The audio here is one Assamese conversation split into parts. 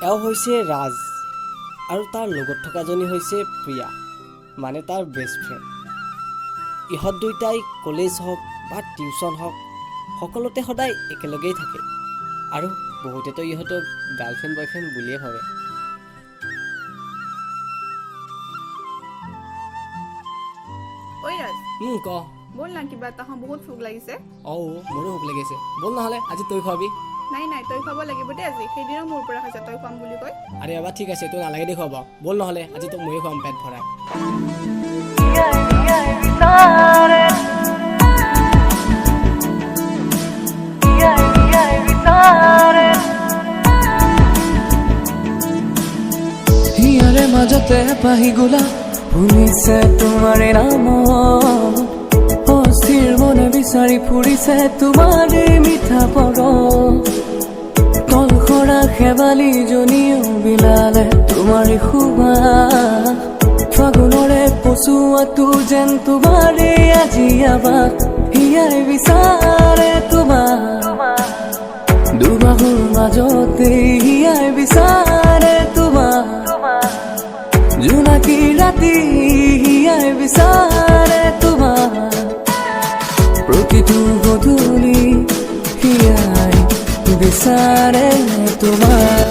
এওঁ হৈছে ৰাজ আৰু তাৰ লগত থকাজনী হৈছে প্ৰিয়া, মানে তাৰ বেষ্ট ফ্ৰেণ্ড। ইহঁত দুয়োটাই কলেজ হওক বা টিউশ্যন হওক সকলোতে সদায় একেলগেই থাকে আৰু বহুতেতো ইহঁতক গাৰ্লফ্ৰেণ্ড বয়ফ্ৰেণ্ড বুলিয়ে ভাবে। ঐ ৰাজ, ক ব'ল না কিবা এটা খাওঁ, বহুত ভোক লাগিছে। মোৰো ভোক লাগিছে, ব'ল নহ'লে আজি তই খুৱাবি। নাই তই খুৱাব লাগিব দেই আজি, সেইদিনা মোৰ পৰা খাইছা তই খুৱাম বুলি কয়। আৰে বাবা ঠিক আছে, তোৰ নালাগে দে খুৱাব, ব'ল নহ'লে আজি তোক ময়ে খুৱাম পেট ভৰাই। হিয়াৰে মাজতে পাহি গোলা শুনিছে তোমাৰে নাম, অস্থিৰ মনে বিচাৰি ফুৰিছে তোমাৰে মিঠা পৰ, কলসৰা শেৱালি জনীও বিলালে তোমাৰে সুবাস, ফাগুনৰে পচুৱাটো যেন তোমাৰে আজি আবাস, হিয়াই বিচাৰে তোমাক দুবাহুৰ মাজতে, হিয়াই বিচাৰে তোমাক জোনাকী ৰাতি, হিয়াই বিচাৰে তোমাক প্ৰতিটো গধূলি, হিয়াই বিচাৰে তোমাক।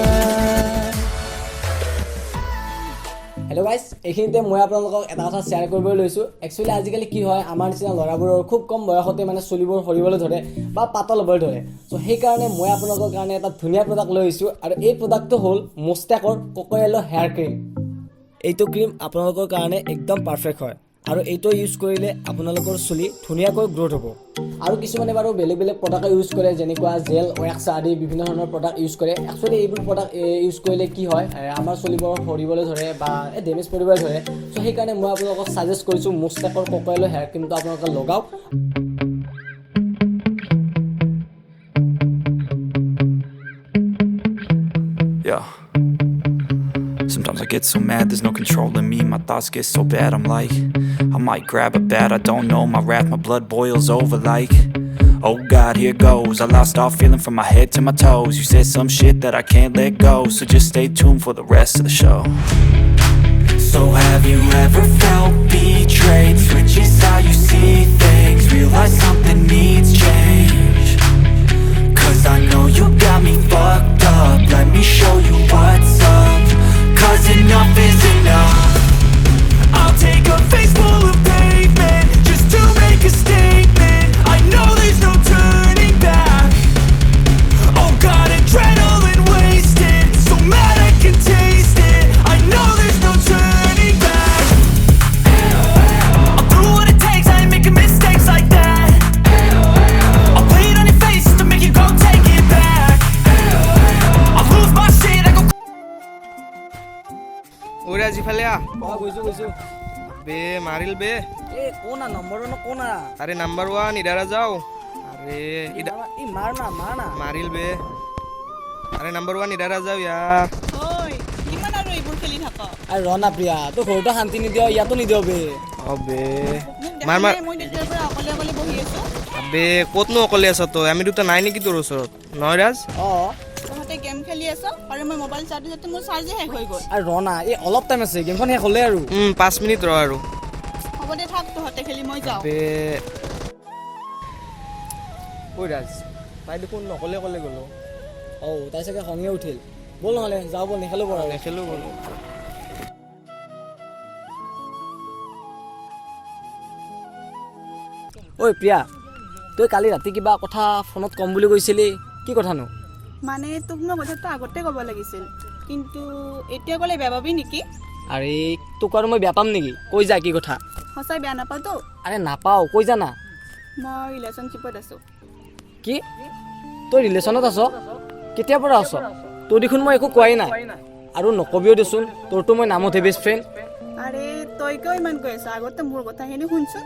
হেল্ল' গাইজ, এইখিনিতে মই আপোনালোকক এটা কথা শ্বেয়াৰ কৰিবলৈ লৈছোঁ। একচুৱেলি আজিকালি কি হয়, আমাৰ নিচিনা ল'ৰাবোৰৰ খুব কম বয়সতে মানে চুলিবোৰ সৰিবলৈ ধৰে বা পাতল হ'বলৈ ধৰে। চ' সেইকাৰণে মই আপোনালোকৰ কাৰণে এটা ধুনীয়া প্ৰডাক্ট লৈ আহিছোঁ, আৰু এই প্ৰডাক্টটো হ'ল মুষ্টাকৰ কোকোয়েলো হেয়াৰ ক্ৰীম। এইটো ক্ৰীম আপোনালোকৰ কাৰণে একদম পাৰফেক্ট হয়, আৰু এইটো ইউজ কৰিলে আপোনালোকৰ চুলি ধুনীয়াকৈ গ্ৰ'থ হ'ব। আৰু কিছুমানে বাৰু বেলেগ বেলেগ প্ৰডাক্ট ইউজ কৰে, যেনেকুৱা জেল, ৱেক্স আদি বিভিন্ন ধৰণৰ প্ৰডাক্ট ইউজ কৰে। একচুৱেলি এইবোৰ প্ৰডাক্ট ইউজ কৰিলে কি হয়, আমাৰ চুলিবোৰ সৰিবলৈ ধৰে বা ডেমেজ কৰিবলৈ ধৰে। চ' সেইকাৰণে মই আপোনালোকক ছাজেষ্ট কৰিছোঁ মুষ্টাকৰ কোকোয়েলো হেয়াৰ ক্ৰীমটো আপোনালোকে লগাওক। Sometimes I get so mad, there's no controlling me. My thoughts get so bad, I'm like, I might grab a bat, I don't know. My wrath, my blood boils over like, oh God, here goes. I lost all feeling from my head to my toes. You said some shit that I can't let go, so just stay tuned for the rest of the show. So have you ever felt betrayed? Switches how you see things, realize something needs change. Cause I know you got me fucked up, let me show you what's up. Cause enough is enough. I'll take a face full of pavement just to make a statement. I know there's no turning back. Oh God, adrenaline wasted, so mad I can taste it. I know there's no turning back. I'll do what it takes, I ain't making mistakes like that. I'll play it on your face to make you go take it back. I'll lose my shit, I go. ওরে আজি ফালে আ গৈছোঁ বে মারিল বে এই কোনা নম্বৰটো ন কোনা, আৰে নাম্বাৰ 1 ইডাৰা যাও আৰে এই মাৰ না মাৰিল বে আৰে নাম্বাৰ 1 ইডাৰা যাও ইয়াৰ ঐ কিমান আৰু এইবোৰ খেলি থাক? আৰু ৰ না প্ৰিয়া, তোৰ ঘৰতো শান্তি নিদিয়, ইয়াতো নিদিয় বে। অবে মোক মাৰ মাৰ মই তেতিয়াৰ পৰা অকলে অকলে বহি আছো। আবে কতনো অকলে আছ তই? আমি দুটা নাই নেকি তোৰ ওচৰত? নহয় ৰাজ? তহঁতে গেম খেলি আছ আৰু মই মোবাইল চাৰ্জ দিওঁতে মোৰ চাৰ্জে শেষ হৈ গ'ল। আৰু ৰ না, এই অলপ টাইম আছে, গেমখন শেষ হ'লে আৰু 5 মিনিট ৰ আৰু হ'ব দে থাক, তহঁতে খেলি মই যাওঁ। বে ঐ ৰাজ, তাই দেখোন নকলে কলে গ'লো। তাই চাগে খঙে উঠিল। ব'ল নহ'লে যাওঁ, ব'ল নেখেলোঁ বাৰু। নেখেলো বোলো। ঐ প্ৰিয়া, তই কালি ৰাতি কিবা কথা ফোনত ক'ম বুলি কৈছিলি, কি কথানো? মানে তোক মই কথাটো আগতে ক'ব লাগিছিল, কিন্তু এতিয়া ক'লে বেয়া পাবি নেকি? আৰে তোক আৰু মই বেয়া পাম নেকি? কৈ যা কি কথা। সঁচাই বেয়া নাপাওঁতো? আৰে নাপাওঁ, কৈ যা না। মই ৰিলেশ্যনশ্বিপত আছোঁ। কি? তই ৰিলেশ্যনত আছ? কেতিয়াৰ পৰা আছ? তোৰ দেখোন মই একো কোৱাই নাই, আৰু নকবিও দেচোন, তোৰতো মই নামতহে বেষ্ট ফ্ৰেণ্ড। আৰে তই কিয় ইমান কৈ আছ? আগতে মোৰ কথাখিনি শুনচোন।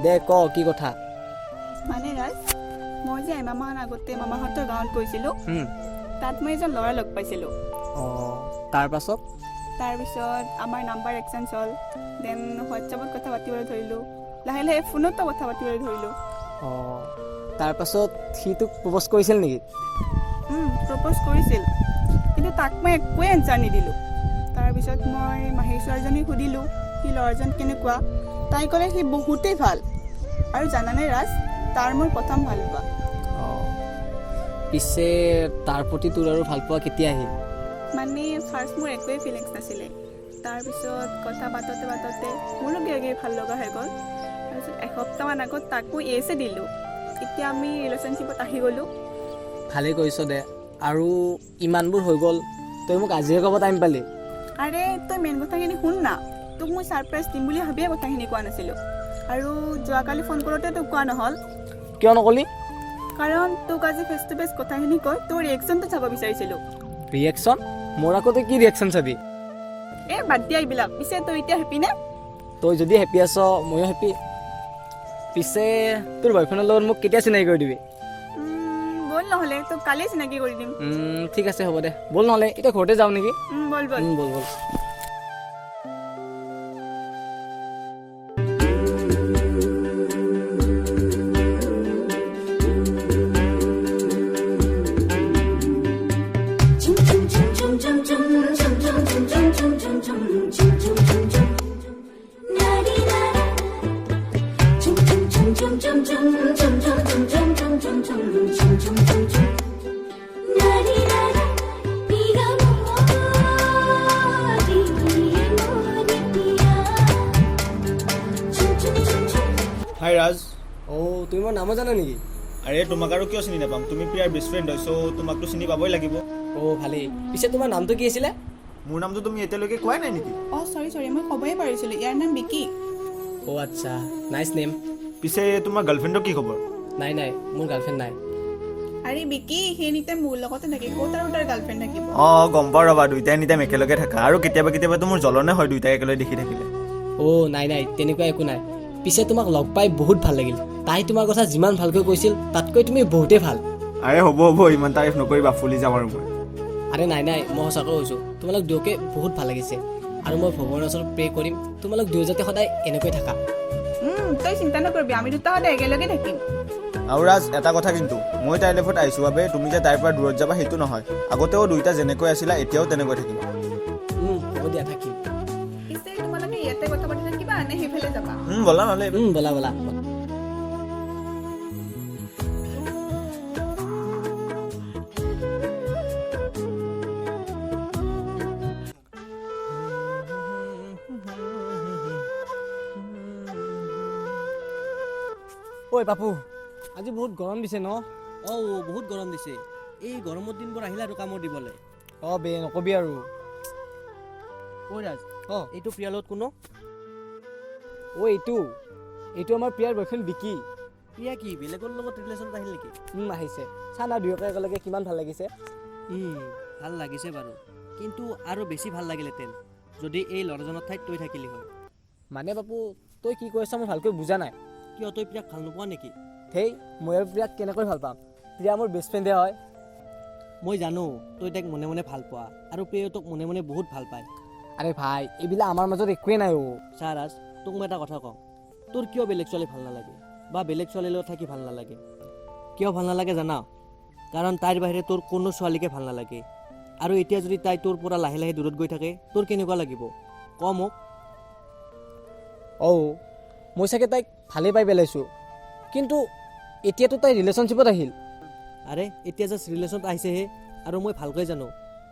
দে ক কি কথা। মানে ৰাজ, মই যে এমাহমান আগতে মামাহঁতৰ গাঁৱত গৈছিলোঁ, তাত মই এজন ল'ৰা লগ পাইছিলোঁ। তাৰপিছত আমাৰ নাম্বাৰ এক্সচেঞ্জ হ'ল, দেন হোৱাটছএপত কথা পাতিবলৈ ধৰিলোঁ, লাহে লাহে ফোনতো কথা পাতিবলৈ ধৰিলোঁ। তাৰপাছত সি তোক প্ৰপ'জ কৰিছিল নেকি? প্ৰপ'জ কৰিছিল, কিন্তু তাক মই একোৱে এনচাৰ নিদিলোঁ। তাৰপিছত মই মাহীৰ ছোৱালীজনীক সুধিলোঁ সি ল'ৰাজন কেনেকুৱা। তাই ক'লে সি বহুতেই ভাল। আৰু জানানে ৰাজ, তাৰ মোৰ প্ৰথম ভাল পোৱা। পিছে তাৰ প্ৰতি তোৰ আৰু ভাল পোৱা কেতিয়া আহিল? মানে ফাৰ্ষ্ট মোৰ একোৱেই ফিলিংছ নাছিলে। তাৰপিছত কথা পাতোঁতে মোৰো কিবা ভাল লগা হৈ গ'ল। তাৰপিছত এসপ্তাহমান আগত তাকো এছে দিলোঁ। এতিয়া আমি ৰিলেশ্যনশ্বিপত আহি গ'লোঁ। ভালেই কৰিছ দে। আৰু ইমানবোৰ হৈ গ'ল, তই মোক আজিহে ক'ব টাইম পালি? আৰে তই মেইন কথাখিনি শুন না। তোক মই ছাৰপ্ৰাইজ দিম বুলি ভাবিয়ে কথাখিনি কোৱা নাছিলোঁ। আৰু যোৱাকালি ফোন কৰোঁতে তোক কোৱা নহ'ল। কিয় নকলি? কাৰণ তোক আজি ফেচ টু ফেচ কথাখিনি কৈ তোৰ ৰিয়েকশ্যনটো চাব বিচাৰিছিলোঁ। ৰিয়েকশ্যন? মোৰ আকৌ তই কি ৰিয়েকশ্যন চাবি? বাদ দিয়া এইবিলাক। পিছে তই এতিয়া হেপি নে? তই যদি হেপি আছ ময়ো হেপি। পিছে তোৰ বয়ফ্ৰেণ্ডৰ লগত মোক কেতিয়া চিনাকি কৰি দিবি? ব'ল নহ'লে তোক কালিয়ে চিনাকি কৰি দিম। ঠিক আছে হ'ব দে। ব'ল নহ'লে এতিয়া ঘৰতে যাওঁ নেকি? ব'ল ব'ল। ব'ল ব'ল। হাই ৰাজ। তুমি মোৰ নামো জানা নেকি? আৰে তোমাক আৰু কিয় চিনি নাপাম, তুমি প্ৰিয়াৰ বেষ্ট ফ্ৰেণ্ড হয়, চ' তোমাকতো চিনি পাবই লাগিব। ভালেই। পিছে তোমাৰ নামটো কি আছিলে? মোৰ নামটো তুমি এতিয়ালৈকে কোৱাই নাই নেকি? চৰি মই ক'বই পাৰিছিলোঁ। ইয়াৰ নাম বিকি। আচ্ছা, নাইচ নেম। পিছে তোমাৰ গাৰ্লফ্ৰেণ্ডৰ কি খবৰ? নাই মোৰ গাৰ্লফ্ৰেণ্ড নাই। আৰে বিকি সি এনিটাইম মোৰ লগতে থাকে, ক'ত আৰু তাৰ গাৰ্লফ্ৰেণ্ড থাকিব। গম পাওঁ ৰ'বা, দুইটাই এনিটাইম একেলগে থাকা। আৰু কেতিয়াবাতো মোৰ জ্বলনে হয় দুইটাই একেলগে দেখি থাকিলে। নাই তেনেকুৱা একো নাই। পিছে তোমাক লগ পাই বহুত ভাল লাগিল। তাই তোমাৰ কথা যিমান ভালকৈ কৈছিল তাতকৈ তুমি বহুতেই ভাল। আৰে হ'ব ইমান তাৰিফ নকৰিবা, ফুলি যাম আৰু মই। আৰে নাই মই সঁচাকৈ কৈছোঁ, তোমালোক দুয়োকে বহুত ভাল লাগিছে। আৰু মই ভগৱানৰ ওচৰত প্ৰে কৰিম তোমালোক দুয়ো যাতে সদায় এনেকৈ থাকা। তই চিন্তা নকৰিবি, আমি দুটা সদায় একেলগে থাকিম। আৰু ৰাজ, এটা কথা কিন্তু, মই তাইৰ লাইফত আহিছোঁ বাবে তুমি যে তাইৰ পৰা দূৰত যাবা সেইটো নহয়। আগতেও দুইটা যেনেকৈ আছিলা এতিয়াও তেনেকৈ থাকিম। হ'ব দিয়া, থাকিম। পিছে তোমালোকে ইয়াতে কথা পাতি থাকিবা নে সেইফালে যাবা? ব'লা নহ'লে। ব'লা। ঐ পাপু, আজি বহুত গৰম দিছে ন? বহুত গৰম দিছে। এই গৰমৰ দিনবোৰ আহিলে আৰু কামত দিবলৈ। বে নকবি আৰু। ৰাজ, এইটো প্ৰিয়াৰ লগত কোনো? এইটো আমাৰ প্ৰিয়াৰ বয়ফ্ৰেণ্ড বিকি। প্ৰিয়া কি বেলেগৰ লগত ৰিলেশ্যনত আহিল নেকি? আহিছে। চানা দুয়োকে একেলগে কিমান ভাল লাগিছে। ভাল লাগিছে বাৰু, কিন্তু আৰু বেছি ভাল লাগিলেহেঁতেন যদি এই ল'ৰাজনৰ ঠাইত তই থাকিলি হয়। মানে বাপু, তই কি কৈছ মই ভালকৈ বুজা নাই। কিয়, তই প্ৰিয়াক ভাল নোপোৱা নেকি? মই আৰু প্ৰিয়াক কেনেকৈ ভাল পাম? প্ৰিয়া মোৰ বেষ্ট ফ্ৰেণ্ডে হয়। মই জানো তই তাইক মনে মনে ভাল পোৱা, আৰু প্ৰিয়াও তোক মনে মনে বহুত ভাল পায়। আৰে ভাই, এইবিলাক আমাৰ মাজত একোৱেই নাই। ৰাজ, তোক মই এটা কথা কওঁ, তোৰ কিয় বেলেগ ছোৱালী ভাল নালাগে বা বেলেগ ছোৱালীৰ লগত থাকি ভাল নালাগে? কিয় ভাল নালাগে জানা? কাৰণ তাইৰ বাহিৰে তোৰ কোনো ছোৱালীকে ভাল নালাগে। আৰু এতিয়া যদি তাই তোৰ পৰা লাহে লাহে দূৰত গৈ থাকে, তোৰ কেনেকুৱা লাগিব ক মোক? মই চাগে তাইক ভালেই পাই পেলাইছোঁ, কিন্তু এতিয়াতো তাই ৰিলেশ্যনশ্বিপত আহিল। আৰে এতিয়া জাষ্ট ৰিলেশ্যনত আহিছেহে, আৰু মই ভালকৈ জানো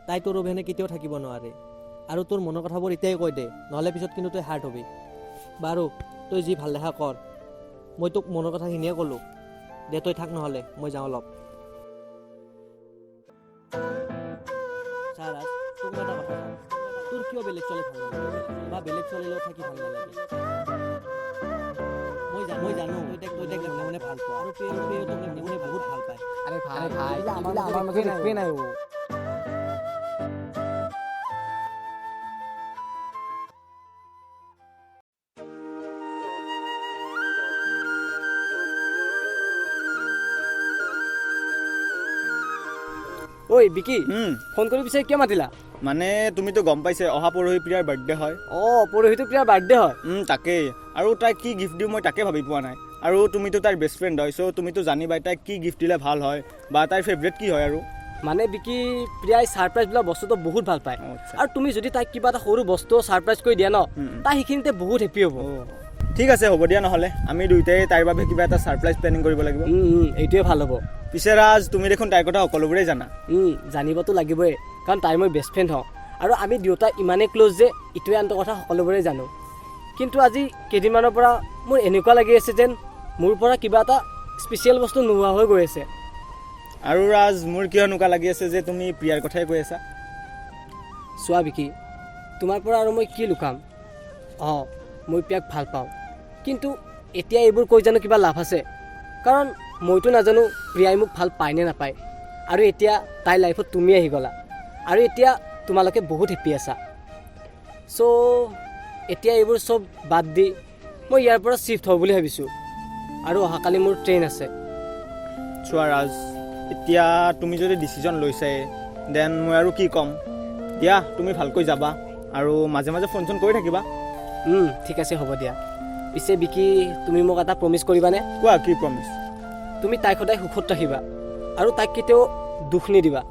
তাই তোৰ অবিহনে কেতিয়াও থাকিব নোৱাৰে। আৰু তোৰ মনৰ কথাবোৰ এতিয়াই কৈ দে, নহ'লে পিছত কিন্তু তই হাৰ্ট হবি। বাৰু তই যি ভাল দেখা কৰ, মই তোক মনৰ কথাখিনিয়ে ক'লোঁ। দে তই থাক, নহ'লে মই যাওঁ অলপ। ৰাজ, তোক মই এটা কথা কওঁ, তোৰ কিয় বেলেগ ছোৱালী ভাল নালাগে বা বেলেগ ছোৱালীৰ লগত থাকি ভাল নালাগে? মই জানো তই তাইক মনে মনে ভাল পোৱা, আৰু প্ৰিয়াও তোক মনে মনে বহুত ভাল পায়। আৰে ভাই, আমাৰ মাজত একোৱেই নাই। বিকি, ফোন কৰি পিছে কিয় মাতিলা? মানে তুমিতো গম পাইছে অহা পৰহি প্ৰিয়াৰ বাৰ্থডে হয়। পৰহিটো প্ৰিয়াৰ বাৰ্থডে হয়। তাকেই, আৰু তাইক কি গিফ্ট দিওঁ মই তাকে ভাবি পোৱা নাই। আৰু তুমিতো তাইৰ বেষ্ট ফ্ৰেণ্ড হয়, চ' তুমিতো জানিবাই তাইক কি গিফ্ট দিলে ভাল হয় বা তাইৰ ফেভৰেট কি হয়। আৰু মানে বিকি প্ৰিয়াই ছাৰপ্ৰাইজ বোলা বস্তুটো বহুত ভাল পায় আচ্ছা। আৰু তুমি যদি তাইক কিবা এটা সৰু বস্তু ছাৰপ্ৰাইজ কৰি দিয়া ন তাই সেইখিনিতে বহুত হেপী হ'ব ঠিক আছে হ'ব দিয়া নহ'লে আমি দুয়োটাই তাইৰ বাবে কিবা এটা ছাৰপ্ৰাইজ প্লেনিং কৰিব লাগিব এইটোৱে ভাল হ'ব পিছে ৰাজ তুমি দেখোন তাইৰ কথা সকলোবোৰেই জানা জানিবতো লাগিবই কাৰণ তাই মই বেষ্ট ফ্ৰেণ্ড হওঁ আৰু আমি দুয়োটা ইমানেই ক্ল'জ যে ইটোৱে আনটো কথা সকলোবোৰেই জানো কিন্তু আজি কেইদিনমানৰ পৰা মোৰ এনেকুৱা লাগি আছে যেন মোৰ পৰা কিবা এটা স্পেচিয়েল বস্তু নোহোৱা হৈ গৈ আছে আৰু ৰাজ মোৰ কিয় এনেকুৱা লাগি আছে যে তুমি প্ৰিয়াৰ কথাই কৈ আছা চোৱা বিকি তোমাৰ পৰা আৰু মই কি লুকাম মই প্ৰিয়াক ভাল পাওঁ কিন্তু এতিয়া এইবোৰ কৈ জানো কিবা লাভ আছে কাৰণ মইতো নাজানো প্ৰিয়াই মোক ভাল পায় নে নাপায় আৰু এতিয়া তাইৰ লাইফত তুমি আহি গ'লা আৰু এতিয়া তোমালোকে বহুত হেপী আছা চ' এতিয়া এইবোৰ চব বাদ দি মই ইয়াৰ পৰা শ্বিফ্ট হওঁ বুলি ভাবিছোঁ আৰু অহাকালি মোৰ ট্ৰেইন আছে চোৱা ৰাজ এতিয়া তুমি যদি ডিচিজন লৈছাই দেন মই আৰু কি ক'ম দিয়া তুমি ভালকৈ যাবা আৰু মাজে মাজে ফোন চোন কৰি থাকিবা ঠিক আছে হ'ব দিয়া পিছে বিকি তুমি মোক এটা প্ৰমিছ কৰিবানে কোৱা কি প্ৰমিছ তুমি তাইক সদায় সুখত ৰাখিবা আৰু তাইক কেতিয়াও দুখ নিদিবা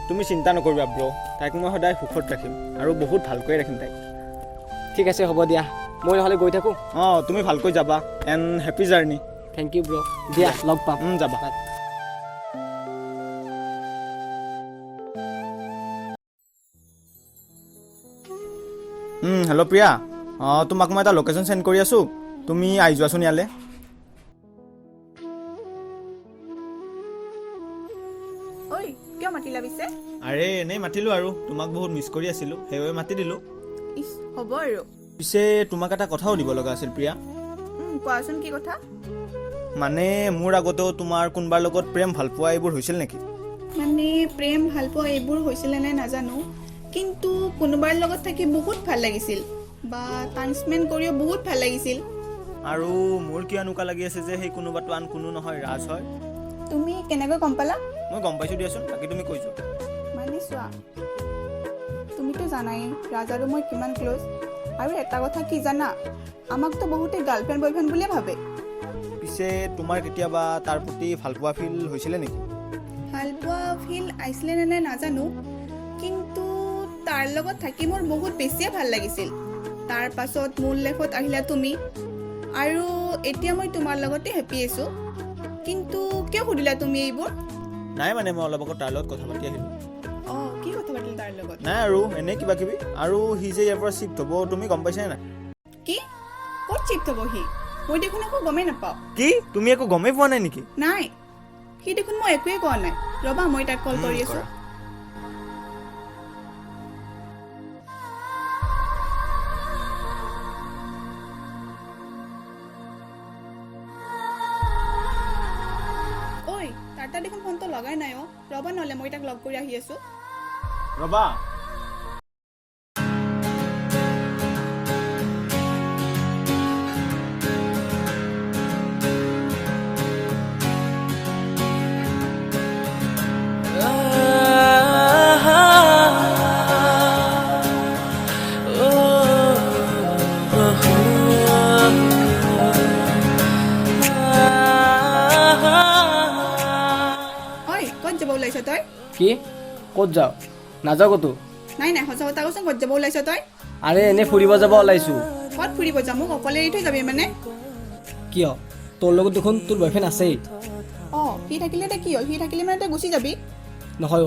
তুমি চিন্তা নকৰিবা ব্ৰ তাইক মই সদায় সুখত ৰাখিম আৰু বহুত ভালকৈ ৰাখিম তাইক ঠিক আছে হ'ব দিয়া মই নহ'লে গৈ থাকোঁ তুমি ভালকৈ যাবা and happy journey thank you bro দিয়া লগ পাম যাবা হেল্ল' প্ৰিয়া তোমাক মই এটা লোকেশ্যন চেণ্ড কৰি আছোঁ তুমি আহি যোৱাচোন ইয়ালৈ ঐ কিয় মাতিলা পিছে আৰে এনেই মাতিলোঁ আৰু তোমাক বহুত মিছ কৰি আছিলোঁ সেইবাবে মাতি দিলোঁ ইছ হ'ব আৰু পিছে তোমাক এটা কথাও দিব লগা আছিল প্ৰিয়া কোৱাচোন কি কথা মানে মোৰ আগতেও তোমাৰ কোনোবাৰ লগত প্ৰেম ভাল পোৱা এইবোৰ হৈছিল নেকি মানে প্ৰেম ভাল পোৱা এইবোৰ হৈছিলে নে নাজানো কিন্তু কোনোবাৰ লগত থাকি বহুত ভাল লাগিছিল বা টাইম স্পেণ্ড কৰিও বহুত ভাল লাগিছিল আৰু মোৰ কিয় এনেকুৱা লাগি আছে যে সেই কোনোবাটো আন কোনো নহয় ৰাজ হয় তুমি কেনেকৈ গম পালা মই গম পাইছোঁ দিয়াচোন বাকী তুমি কৈছোঁ মানে চোৱা তুমিতো জানাই ৰাজ আৰু মই কিমান ক্ল'জ আৰু এটা কথা কি জানা আমাকতো বহুতে গাৰ্লফ্ৰেণ্ড বয়ফ্ৰেণ্ড বুলিয়ে ভাবে পিছে তোমাৰ কেতিয়াবা তাৰ প্ৰতি ভাল পোৱা ফিল হৈছিলে নেকি ভাল পোৱা ফিল আহিছিলে নে নাজানো কিন্তু তাৰ লগত থাকি মোৰ বহুত বেছিয়ে ভাল লাগিছিল তাৰ পাছত মোৰ লাইফত আহিলা তুমি আৰু এতিয়া মই তোমাৰ লগতে হেপী আছোঁ কিন্তু কিয় সুধিলা তুমি এইবোৰ নাই মানে মই অলপ আগত তাৰ লগত কথা পাতি আহিলোঁ কি কথা পাতিলা তাৰ লগত নাই আৰু এনেই কিবা কিবি আৰু সি যে ইয়াৰ পৰা শ্বিফ্ট হ'ব তুমি গম পাইছানে নাই কি ক'ত চিফ্ট হ'ব সি মই দেখোন একো গমেই নাপাওঁ কি তুমি একো গমেই পোৱা নাই নেকি নাই সি দেখোন মই একোৱে কোৱা নাই ৰ'বা মই তাক কল কৰি আছোঁ ঐ তাৰ তাত দেখোন ফোনটো লগাই নাই ৰ'বা নহ'লে মই তাক লগ কৰি আহি আছোঁ ৰবা ঐ ক'ত যাব ওলাইছ তই কি ক'ত যাওঁ নাযাওঁ ক'তো নাই নাই সঁচা কথা কচোন ক'ত যাব ওলাইছ তই আৰে এনেই ফুৰিব যাব ওলাইছোঁ ক'ত ফুৰিব যাম মোক অকলে এৰি থৈ যাবি মানে কিয় তোৰ লগত দেখোন তোৰ বয়ফ্ৰেণ্ড আছেই সি থাকিলে এতিয়া কি হ'ল সি থাকিলে মানে তই গুচি যাবি নহয়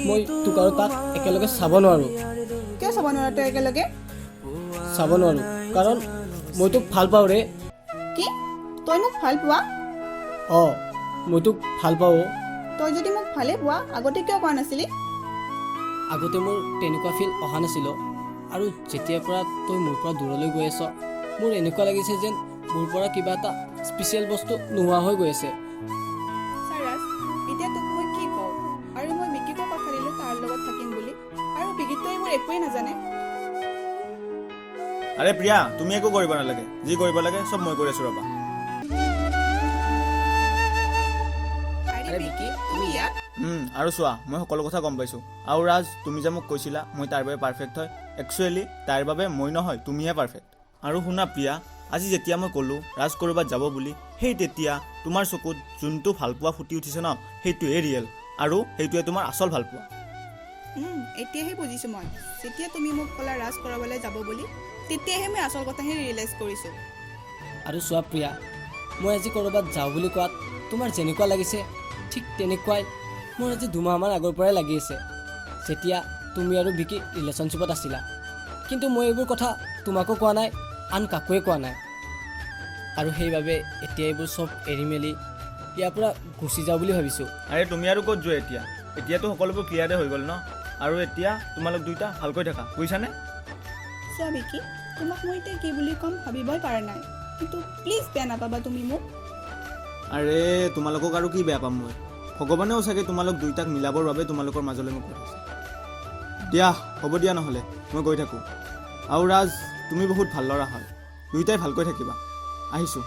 মই তোক আৰু তাক একেলগে চাব নোৱাৰোঁ কিয় চাব নোৱাৰা তই একেলগে চাব নোৱাৰোঁ কাৰণ মই তোক ভাল পাওঁ ৰে কি তই মোক ভাল পোৱা মই তোক ভাল পাওঁ তই যদি মোক ভালে পোৱা আগতে কিয় কোৱা নাছিলি আগতে মোৰ তেনেকুৱা ফিল অহা নাছিল আৰু যেতিয়াৰ পৰা তই মোৰ পৰা দূৰলৈ গৈ আছ মোৰ এনেকুৱা লাগিছে যেন মোৰ পৰা কিবা এটা স্পেচিয়েল বস্তু নোহোৱা হৈ গৈ আছে চাৰাজ এতিয়া তোক মই কি কওঁ আৰু মই বিকিকো কথা দিলোঁ তাৰ লগত থাকিম বুলি আৰু বিকিতো এইবোৰ একোৱেই নাজানে আৰে প্ৰিয়া তুমি একো কৰিব নালাগে যি কৰিব লাগে চব মই কৰি আছোঁ ৰবা আৰে বিকি তুমি ইয়াত আৰু চোৱা মই সকলো কথা গম পাইছোঁ আৰু ৰাজ তুমি যে মোক কৈছিলা মই তাৰ বাবে পাৰফেক্ট হয় একচুৱেলি তাৰ বাবে মই নহয় তুমিহে পাৰফেক্ট আৰু শুনা প্ৰিয়া আজি যেতিয়া মই ক'লোঁ ৰাজ ক'ৰবাত যাব বুলি সেই তেতিয়া তোমাৰ চকুত যোনটো ভালপোৱা ফুটি উঠিছে ন সেইটোৱে ৰিয়েল আৰু সেইটোৱে তোমাৰ আচল ভাল পোৱা। এতিয়াহে বুজিছোঁ মই। যেতিয়া তুমি মোক ক'লা ৰাজ কৰাবলৈ যাব বুলি, তেতিয়াহে মই আচল কথাখিনি ৰিয়েলাইজ কৰিছোঁ। আৰু চোৱা প্ৰিয়া, মই আজি ক'ৰবাত যাওঁ বুলি কোৱাত তোমাৰ যেনেকুৱা লাগিছে ঠিক তেনেকুৱাই মোৰ আজি 2 মাহমান আগৰ পৰাই লাগি আছে, যেতিয়া তুমি আৰু বিকি ৰিলেশ্যনশ্বিপত আছিলা। কিন্তু মই এইবোৰ কথা তোমাকো কোৱা নাই, আন কাকোৱে কোৱা নাই। আৰু সেইবাবে এতিয়া এইবোৰ চব এৰি মেলি ইয়াৰ পৰা গুচি যাওঁ বুলি ভাবিছোঁ। আৰে তুমি আৰু ক'ত যোৱা এতিয়া? এতিয়াতো সকলোবোৰ ক্লিয়াৰে হৈ গ'ল ন। আৰু এতিয়া তোমালোক দুইটা ভালকৈ থাকা, বুজিছানে? চোৱা বিকি, তোমাক মই এতিয়া কি বুলি ক'ম ভাবিবই পৰা নাই, কিন্তু প্লিজ বেয়া নাপাবা তুমি মোক। আৰে তোমালোকক আৰু কি বেয়া পাম মই? ভগৱানেও চাগে তোমালোক দুইটাক মিলাবৰ বাবে তোমালোকৰ মাজলৈ মোক পঠাইছে। দিয়া হ'ব দিয়া, নহ'লে মই গৈ থাকোঁ। আৰু ৰাজ, তুমি বহুত ভাল ল'ৰা হয়, দুইটাই ভালকৈ থাকিবা। আহিছোঁ।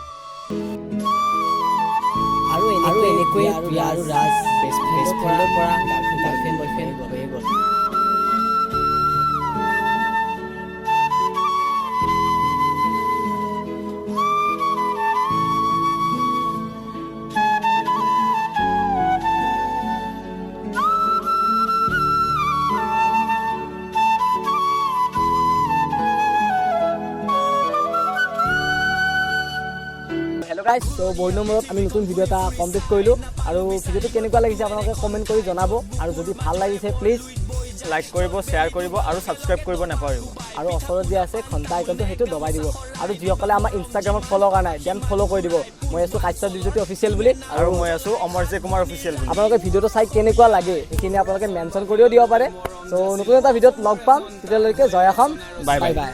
আৰু এনেকৈয়ে প্ৰিয়া আৰু ৰাজ বেষ্ট ফ্ৰেণ্ডৰ পৰা গাৰ্লফ্ৰেণ্ড বয়ফ্ৰেণ্ড হৈয়ে গ'ল। হেল্ল' গাইজ, ত' বহুত দিনৰ মূৰত আমি নতুন ভিডিঅ' এটা কমপ্লিট কৰিলোঁ। আৰু ভিডিঅ'টো কেনেকুৱা লাগিছে আপোনালোকে কমেণ্ট কৰি জনাব। আৰু যদি ভাল লাগিছে প্লিজ লাইক কৰিব, শ্বেয়াৰ কৰিব আৰু ছাবস্ক্ৰাইব কৰিব নাপাহৰিব। আৰু ওচৰত যে আছে ঘণ্টা আইকনটো সেইটো দবাই দিব। আৰু যিসকলে আমাৰ ইনষ্টাগ্ৰামত ফ'ল' কৰা নাই দেন ফ'ল' কৰি দিব। মই আছোঁ কাশ্যপ দ্বিজোতি অফিচিয়েল বুলি, আৰু মই আছোঁ অমৰজে কুমাৰ অফিচিয়েল বুলি। আপোনালোকে ভিডিঅ'টো চাই কেনেকুৱা লাগে সেইখিনি আপোনালোকে মেনশ্যন কৰিও দিব পাৰে। চ' নতুন এটা ভিডিঅ'ত লগ পাম, তেতিয়ালৈকে জয় অসম, বাই বাই।